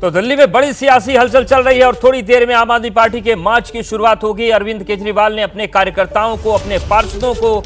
तो दिल्ली में बड़ी सियासी हलचल चल रही है और थोड़ी देर में आम आदमी पार्टी के मार्च की शुरुआत होगी। अरविंद केजरीवाल ने अपने कार्यकर्ताओं को, अपने पार्षदों को,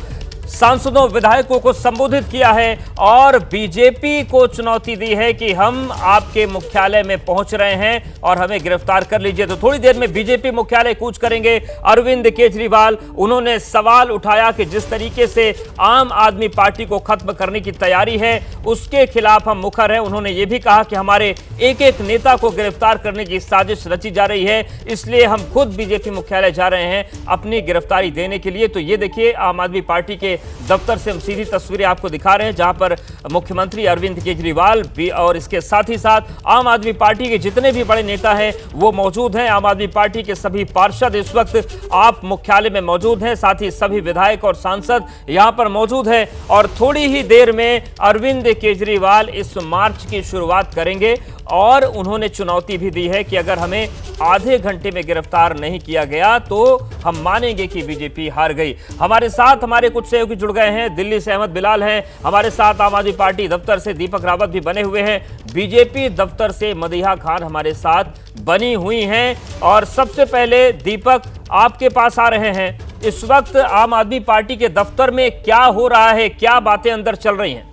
सांसदों, विधायकों को संबोधित किया है और बीजेपी को चुनौती दी है कि हम आपके मुख्यालय में पहुंच रहे हैं और हमें गिरफ्तार कर लीजिए। तो थोड़ी देर में बीजेपी मुख्यालय कूच करेंगे अरविंद केजरीवाल। उन्होंने सवाल उठाया कि जिस तरीके से आम आदमी पार्टी को खत्म करने की तैयारी है उसके खिलाफ हम मुखर हैं। उन्होंने ये भी कहा कि हमारे एक एक नेता को गिरफ्तार करने की साजिश रची जा रही है, इसलिए हम खुद बीजेपी मुख्यालय जा रहे हैं अपनी गिरफ्तारी देने के लिए। तो ये देखिए, आम आदमी पार्टी के दफ्तर से हम सीधी तस्वीरें आपको दिखा रहे हैं जहां पर मुख्यमंत्री अरविंद केजरीवाल भी और इसके साथ ही साथ आम आदमी पार्टी के जितने भी बड़े नेता हैं वो मौजूद हैं। आम आदमी पार्टी के सभी पार्षद इस वक्त आप मुख्यालय में मौजूद हैं, साथ ही सभी विधायक और सांसद यहां पर मौजूद हैं और थोड़ी ही देर में अरविंद केजरीवाल इस मार्च की शुरुआत करेंगे। और उन्होंने चुनौती भी दी है कि अगर हमें आधे घंटे में गिरफ्तार नहीं किया गया तो हम मानेंगे कि बीजेपी हार गई। हमारे साथ हमारे कुछ सहयोगी जुड़ गए हैं। दिल्ली से अहमद बिलाल हैं, हमारे साथ आम आदमी पार्टी दफ्तर से दीपक रावत भी बने हुए हैं, बीजेपी दफ्तर से मदीहा खान हमारे साथ बनी हुई हैं। और सबसे पहले दीपक, आपके पास आ रहे हैं, इस वक्त आम आदमी पार्टी के दफ्तर में क्या हो रहा है, क्या बातें अंदर चल रही हैं?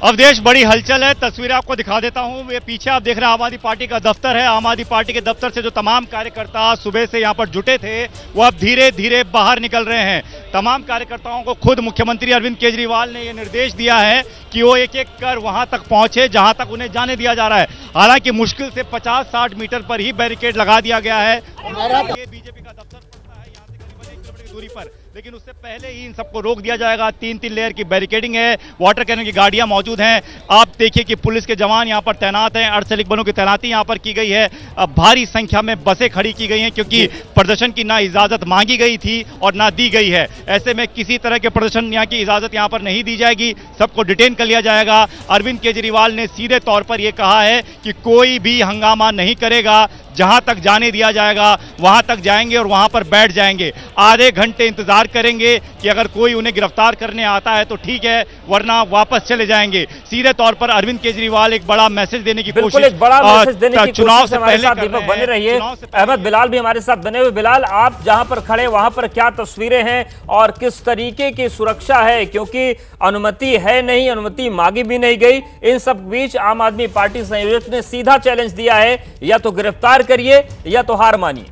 अवधेश, बड़ी हलचल है। तस्वीरें आपको दिखा देता हूं। ये पीछे आप देख रहे हैं आम आदमी पार्टी का दफ्तर है। आम आदमी पार्टी के दफ्तर से जो तमाम कार्यकर्ता सुबह से यहां पर जुटे थे वो अब धीरे धीरे बाहर निकल रहे हैं। तमाम कार्यकर्ताओं को खुद मुख्यमंत्री अरविंद केजरीवाल ने यह निर्देश दिया है कि वो एक एक कर वहां तक पहुंचे जहां तक उन्हें जाने दिया जा रहा है। हालांकि मुश्किल से 50-60 मीटर पर ही बैरिकेड लगा दिया गया है। ये बीजेपी का दफ्तर पड़ता है यहाँ से करीबन 1 किलोमीटर की दूरी पर, लेकिन उससे पहले ही इन सबको रोक दिया जाएगा। 3-3 लेयर की बैरिकेडिंग है, वाटर कैनन की गाड़ियां मौजूद हैं। आप देखिए कि पुलिस के जवान यहां पर तैनात हैं, अर्धसैनिक बलों की तैनाती यहां पर की गई है। अब भारी संख्या में बसें खड़ी की गई हैं क्योंकि प्रदर्शन की ना इजाजत मांगी गई थी और ना दी गई है। ऐसे में किसी तरह के प्रदर्शन यहाँ की इजाजत यहां पर नहीं दी जाएगी, सबको डिटेन कर लिया जाएगा। अरविंद केजरीवाल ने सीधे तौर पर यह कहा है कि कोई भी हंगामा नहीं करेगा, जहां तक जाने दिया जाएगा वहां तक जाएंगे और वहां पर बैठ जाएंगे। आधे घंटे इंतजार करेंगे कि अगर कोई उन्हें गिरफ्तार करने आता है तो ठीक है, वरना वापस चले जाएंगे। सीधे तौर पर अरविंद केजरीवाल एक बड़ा मैसेज देने की कोशिश, एक बड़ा मैसेज देने की चुनाव से हमारे पहले साथ दीपक बने रहिए। अहमद बिलाल भी हमारे साथ बने हुए। बिलाल, आप जहां पर खड़े वहां पर क्या तस्वीरें हैं और किस तरीके की सुरक्षा है, क्योंकि अनुमति है नहीं, अनुमति मांगी भी नहीं गई। इन सब बीच आम आदमी पार्टी संयोजक ने सीधा चैलेंज दिया है, या तो गिरफ्तार करिए या तो हार मानिए।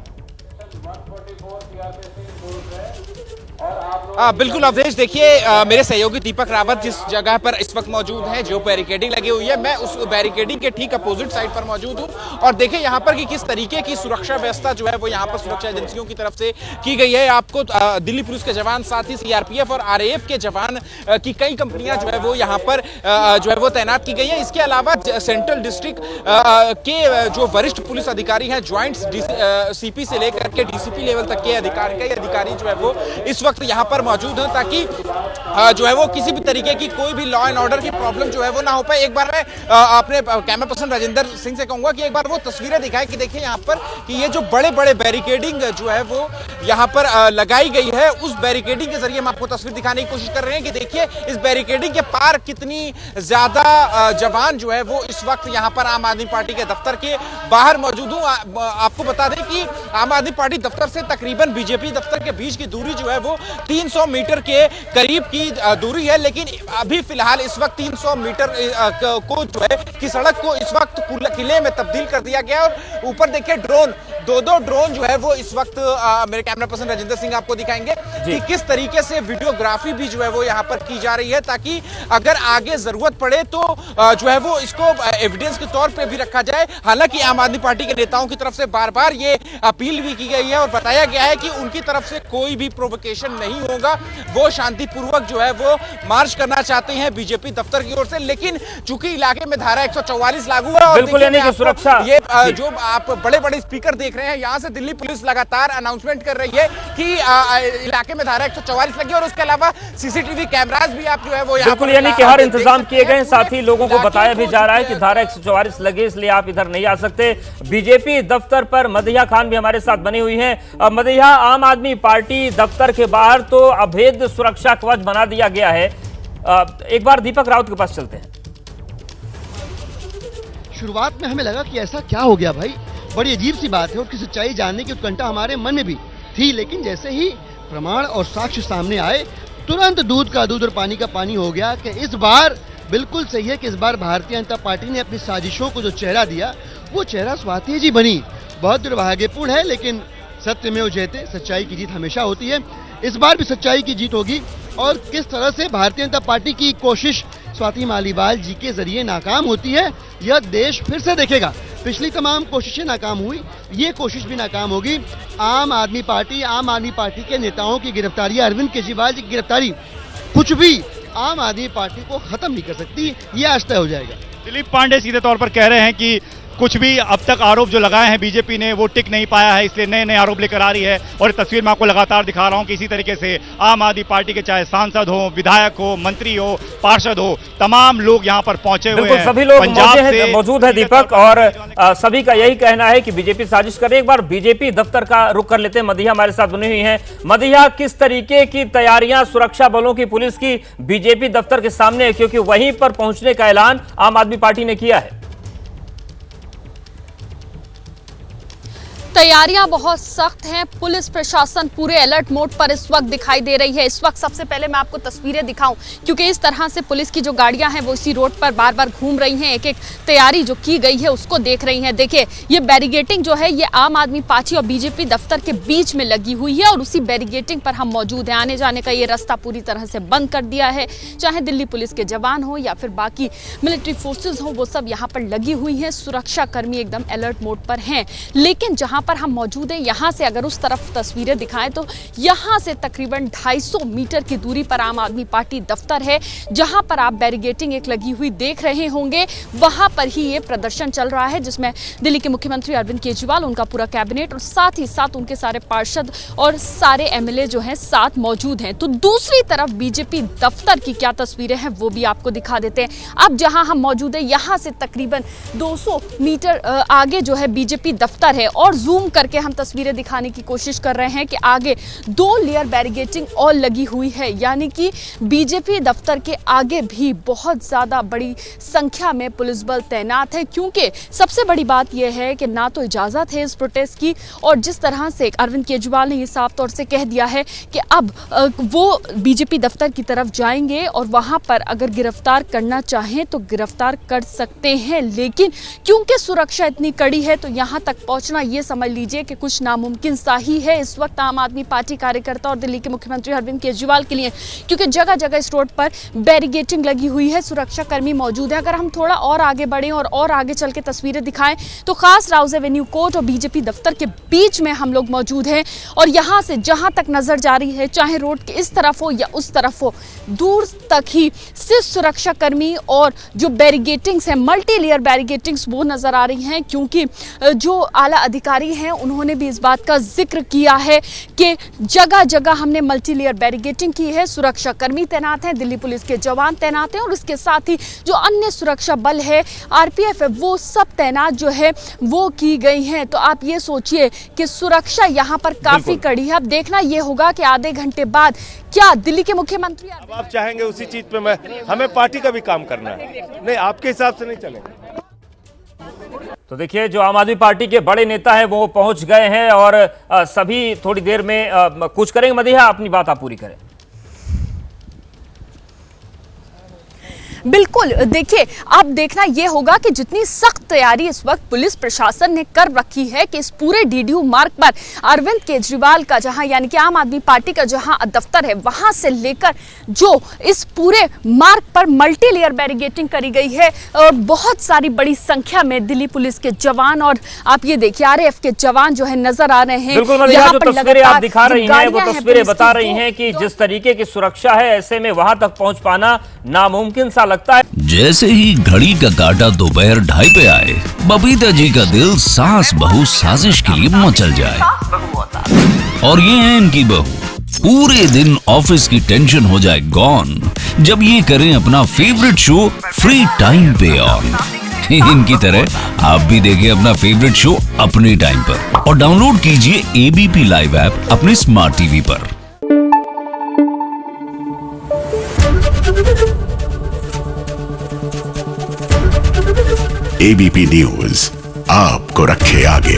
बिल्कुल अवधेश, देखिए मेरे सहयोगी दीपक रावत जिस जगह पर इस वक्त मौजूद हैं, जो बैरिकेडिंग लगी हुई है, मैं उस बैरिकेडिंग के ठीक अपोजिट साइड पर मौजूद हूं। और देखिए यहाँ पर कि किस तरीके की सुरक्षा व्यवस्था जो है वो यहाँ पर सुरक्षा एजेंसियों की तरफ से की गई है। आपको दिल्ली पुलिस के जवान, साथ ही सीआरपीएफ और आरएएफ के जवान की कई कंपनियां जो है वो यहाँ पर जो है वो तैनात की गई है। इसके अलावा सेंट्रल डिस्ट्रिक्ट के जो वरिष्ठ पुलिस अधिकारी हैं, ज्वाइंट सीपी से लेकर के डीसीपी लेवल तक के अधिकारी जो है वो इस वक्त यहाँ पर मौजूद है, ताकि जो है वो किसी भी तरीके की कोई भी लॉ एंड ऑर्डर की प्रॉब्लम जो है वो ना हो पाए। एक बार मैं अपने कैमरा पर्सन राजेंद्र सिंह से कहूंगा कि एक बार वो तस्वीरें दिखाएं कि देखिए यहाँ पर कि ये जो बड़े बड़े बैरिकेडिंग जो है वो यहाँ पर लगाई गई है, उस बैरिकेडिंग के जरिए हम आपको तस्वीर दिखाने की कोशिश कर रहे हैं कि देखिए इस बैरिकेडिंग के पार कितनी ज्यादा जवान जो है वो इस वक्त यहाँ पर आम आदमी पार्टी के दफ्तर के बाहर मौजूद हूँ। आपको बता दें कि आम आदमी पार्टी दफ्तर से तकरीबन बीजेपी दफ्तर के बीच की दूरी जो है वो 300 मीटर के करीब की दूरी है, लेकिन अभी फिलहाल इस वक्त 300 मीटर को जो है कि सड़क को इस वक्त किले में तब्दील कर दिया गया। और ऊपर देखिए ड्रोन, दो ड्रोन जो है वो इस वक्त मेरे कैमरा पर्सन राजेंद्र सिंह आपको दिखाएंगे कि किस तरीके से वीडियोग्राफी भी जो है वो यहाँ पर की जा रही है, ताकि अगर आगे जरूरत पड़े तो जो है वो इसको एविडेंस के तौर पे भी रखा जाए। हालांकि आम आदमी पार्टी के नेताओं की तरफ से बार बार ये अपील भी की गई है और बताया गया है कि उनकी तरफ से कोई भी प्रोवोकेशन नहीं होगा, वो शांतिपूर्वक जो है वो मार्च करना चाहते हैं बीजेपी दफ्तर की ओर से। लेकिन चूंकि इलाके में धारा 144 लागू है और सुरक्षा, ये जो आप बड़े बड़े स्पीकर देख रहे हैं, यहाँ से दिल्ली पुलिस लगातार अनाउंसमेंट कर रही है कि इलाके में धारा 144 लगी और उसके अलावा सीसीटीवी कैमरास भी आप जो है वो बिल्कुल, यानी कि हर इंतजाम किए गए। साथ ही लोगों को बताया भी जा रहा है कि धारा 144 लगी, इसलिए आप इधर नहीं आ सकते। बीजेपी दफ्तर पर मदीहा खान भी हमारे साथ बनी हुई हैं। मदीहा, आम आदमी पार्टी दफ्तर के बाहर तो अभेद सुरक्षा कवच बना दिया गया है। एक बार दीपक रावत के पास चलते हैं। शुरुआत में हमें लगा कि ऐसा क्या हो गया भाई, बड़ी अजीब सी बात है, उसकी सच्चाई जानने की उत्कंठा हमारे मन में भी थी। लेकिन जैसे ही प्रमाण और साक्ष्य सामने आए, तुरंत दूध का दूध और पानी का पानी हो गया कि इस बार बिल्कुल सही है कि इस बार भारतीय जनता पार्टी ने अपनी साजिशों को जो चेहरा दिया, वो चेहरा स्वाति जी बनी। बहुत दुर्भाग्यपूर्ण है, लेकिन सत्य में जयते, सच्चाई की जीत हमेशा होती है। इस बार भी सच्चाई की जीत होगी और किस तरह से भारतीय जनता पार्टी की कोशिश स्वाति मालीवाल जी के जरिए नाकाम होती है, यह देश फिर से देखेगा। पिछली तमाम कोशिशें नाकाम हुई, ये कोशिश भी नाकाम होगी। आम आदमी पार्टी के नेताओं की गिरफ्तारी, अरविंद केजरीवाल जी की गिरफ्तारी, कुछ भी आम आदमी पार्टी को खत्म नहीं कर सकती, ये आज तय हो जाएगा। दिलीप पांडे सीधे तौर पर कह रहे हैं कि कुछ भी अब तक आरोप जो लगाए हैं बीजेपी ने वो टिक नहीं पाया है, इसलिए नए नए आरोप लेकर आ रही है। और तस्वीर मैं आपको लगातार दिखा रहा हूं कि इसी तरीके से आम आदमी पार्टी के चाहे सांसद हो, विधायक हो, मंत्री हो, पार्षद हो, तमाम लोग यहां पर पहुंचे हुए हैं। सभी लोग मौजूद है दीपक, और सभी का यही कहना है कि बीजेपी साजिश कर रही है। एक बार बीजेपी दफ्तर का रुख कर लेते हैं। मदिया हमारे साथ बनी हुई है। मदिया, किस तरीके की तैयारियां सुरक्षा बलों की, पुलिस की बीजेपी दफ्तर के सामने है, क्योंकि वहीं पर पहुंचने का ऐलान आम आदमी पार्टी ने किया है? तैयारियां बहुत सख्त हैं। पुलिस प्रशासन पूरे अलर्ट मोड पर इस वक्त दिखाई दे रही है। इस वक्त सबसे पहले मैं आपको तस्वीरें दिखाऊं, क्योंकि इस तरह से पुलिस की जो गाड़ियां हैं वो इसी रोड पर बार बार घूम रही हैं, एक एक तैयारी जो की गई है उसको देख रही हैं। देखिए, ये बैरिगेटिंग जो है ये आम आदमी पार्टी और बीजेपी दफ्तर के बीच में लगी हुई है और उसी बैरिगेटिंग पर हम मौजूद हैं। आने जाने का ये रास्ता पूरी तरह से बंद कर दिया है। चाहे दिल्ली पुलिस के जवान हो या फिर बाकी मिलिट्री फोर्सेज हो, वो सब यहाँ पर लगी हुई हैं। सुरक्षा कर्मी एकदम अलर्ट मोड पर हैं। लेकिन जहाँ पर हम मौजूद हैं, यहां से अगर उस तरफ तस्वीरें दिखाएं तो यहां से तकरीबन 250 मीटर की दूरी पर आम आदमी पार्टी दफ्तर है, जहां पर आप बैरिगेटिंग एक लगी हुई देख रहे होंगे। वहां पर ही ये प्रदर्शन चल रहा है, जिसमें दिल्ली के मुख्यमंत्री अरविंद केजरीवाल, उनका पूरा कैबिनेट और साथ ही साथ उनके सारे पार्षद और सारे एमएलए जो हैं साथ मौजूद हैं। तो दूसरी तरफ बीजेपी दफ्तर की क्या तस्वीरें हैं वो भी आपको दिखा देते हैं। अब जहां हम मौजूद है, यहां से तकरीबन 200 मीटर आगे जो है बीजेपी दफ्तर है, और जूम करके हम तस्वीरें दिखाने की कोशिश कर रहे हैं कि आगे 2 लेयर बैरिगेटिंग और लगी हुई है, यानी कि बीजेपी दफ्तर के आगे भी बहुत ज्यादा बड़ी संख्या में पुलिस बल तैनात है। क्योंकि सबसे बड़ी बात यह है कि ना तो इजाजत है इस प्रोटेस्ट की, और जिस तरह से अरविंद केजरीवाल ने यह साफ तौर से कह दिया है कि अब वो बीजेपी दफ्तर की तरफ जाएंगे और वहां पर अगर गिरफ्तार करना चाहें तो गिरफ्तार कर सकते हैं। लेकिन क्योंकि सुरक्षा इतनी कड़ी है तो यहां तक पहुंचना ये समझ लीजिए कि कुछ नामुमकिन सा ही है इस वक्त आम आदमी पार्टी कार्यकर्ता और दिल्ली के मुख्यमंत्री अरविंद केजरीवाल के लिए, क्योंकि जगह जगह इस रोड पर बैरिगेटिंग लगी हुई है, सुरक्षा कर्मी मौजूद है। अगर हम थोड़ा और आगे बढ़ें और आगे चल के तस्वीरें दिखाएं तो खास राउज एवेन्यू कोर्ट और बीजेपी दफ्तर के बीच में हम लोग मौजूद हैं, और यहां से जहां तक नजर जा रही है, चाहे रोड के इस तरफ हो या उस तरफ हो, दूर तक ही सिर्फ सुरक्षा कर्मी और जो बैरिगेटिंग्स हैं, मल्टी लेयर बैरिगेटिंग्स, वो नजर आ रही हैं। क्योंकि जो आला अधिकारी हैं उन्होंने भी इस बात का जिक्र किया है कि जगह जगह हमने मल्टी लेयर बैरिगेटिंग की है, सुरक्षा कर्मी तैनात हैं, दिल्ली पुलिस के जवान तैनात हैं, और इसके साथ ही जो अन्य सुरक्षा बल है, आरपीएफ है, वो सब तैनात जो है वो की गई हैं। तो आप ये सोचिए कि सुरक्षा यहाँ पर काफी कड़ी है। अब देखना ये होगा कि आधे घंटे बाद क्या दिल्ली के मुख्यमंत्री, अब आप चाहेंगे उसी चीज पे हमें पार्टी का भी काम करना है, नहीं आपके हिसाब से नहीं चलेगा। तो देखिए, जो आम आदमी पार्टी के बड़े नेता हैं वो पहुंच गए हैं और सभी थोड़ी देर में कुछ करेंगे। मदिया, अपनी बात आप पूरी करें। बिल्कुल, देखिए, अब देखना यह होगा कि जितनी सख्त तैयारी इस वक्त पुलिस प्रशासन ने कर रखी है कि इस पूरे डीडीयू मार्ग पर अरविंद केजरीवाल का जहां, यानी कि आम आदमी पार्टी का जहां दफ्तर है, वहां से लेकर जो इस पूरे मार्ग पर मल्टी लेयर बैरिगेटिंग करी गई है, और बहुत सारी बड़ी संख्या में दिल्ली पुलिस के जवान और आप ये देखिए आरएएफ के जवान जो है नजर आ रहे हैं। बिल्कुल मदिया, जो तस्वीरें आप दिखा रही हैं वो तस्वीरें बता रही हैं कि जिस तरीके की सुरक्षा है, ऐसे में वहां तक पहुंच पाना नामुमकिन सा लगता है। जैसे ही घड़ी का काटा दोपहर 2:30 पे आए, बबीता जी का दिल सास बहू साजिश के लिए मचल जाए। और ये है इनकी बहू, पूरे दिन ऑफिस की टेंशन हो जाए गॉन जब ये करें अपना फेवरेट शो फ्री टाइम पे ऑन। इनकी तरह आप भी देखिए अपना फेवरेट शो अपने टाइम पर और डाउनलोड कीजिए एबीपी लाइव ऐप अपने स्मार्ट टीवी पर। एबीपी न्यूज आपको रखे आगे।